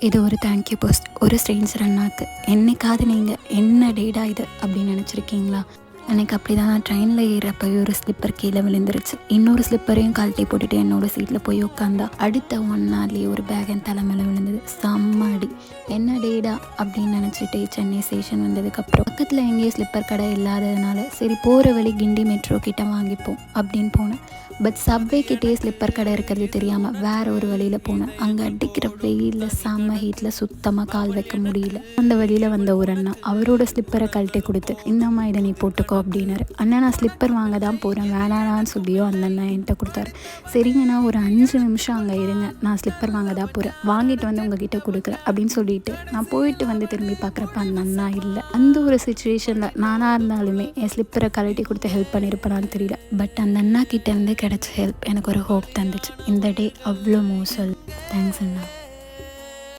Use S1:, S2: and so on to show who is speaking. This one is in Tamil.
S1: இது ஒரு தேங்க்யூ போஸ்ட் ஒரு ஸ்ட்ரேஞ்சர் அண்ணாக்கு. என்னைக்காவது நீங்கள் என்ன டேடா இது அப்படின்னு நினச்சிருக்கீங்களா? அன்றைக்கி அப்படி தான் நான் ட்ரெயினில் ஏறப்போய் ஒரு ஸ்லிப்பர் கீழே விழுந்துருச்சு. இன்னொரு ஸ்லிப்பரையும் கழட்டி போட்டுட்டு என்னோடய சீட்டில் போய் உட்காந்தா அடுத்த 1 நாள்லேயே ஒரு பேக் என் தலைமையில் விழுந்தது. செம்ம அடி. என்ன டேடா அப்படின்னு நினச்சிட்டு சென்னை ஸ்டேஷன் வந்ததுக்கப்புறம் பக்கத்தில் எங்கேயும் ஸ்லிப்பர் கடை இல்லாததுனால சரி போகிற வழி கிண்டி மெட்ரோ கிட்ட வாங்கிப்போம் அப்படின்னு போனேன். பட் சப்வே கிட்டே ஸ்லிப்பர் கடை இருக்கிறது தெரியாமல் வேறு ஒரு வழியில் போனேன். அங்கே அடிக்கிற வெயிலில் செம்ம ஹீட்டில் சுத்தமாக கால் வைக்க முடியல. அந்த வழியில் வந்த ஒரு அண்ணா அவரோட ஸ்லிப்பரை கழட்டி கொடுத்து இந்தம்மா இதை நீ போட்டுக்கோ அப்படின்னாரு. அண்ணா நான் ஸ்லிப்பர் வாங்க தான் போகிறேன் வேணானான்னு சொல்லியோ அந்த அண்ணா என்கிட்ட கொடுத்தாரு. சரிங்கண்ணா ஒரு 5 நிமிஷம் அங்கே இருங்க, நான் ஸ்லிப்பர் வாங்க தான் போகிறேன், வாங்கிட்டு வந்து உங்ககிட்ட கொடுக்குறேன் அப்படின்னு சொல்லிட்டு நான் போயிட்டு வந்து திரும்பி பார்க்குறப்ப அந்த அண்ணா இல்லை. அந்த ஒரு சுச்சுவேஷனில் நானாக இருந்தாலுமே என் ஸ்லிப்பரை கழட்டி கொடுத்து ஹெல்ப் பண்ணியிருப்பேனான்னு தெரியல. பட் அந்த அண்ணா கிட்டேருந்து கிடைச்ச ஹெல்ப் எனக்கு ஒரு ஹோப் தந்துச்சு. இந்த டே அவ்வளோ மோசம். தேங்க்ஸ் அண்ணா.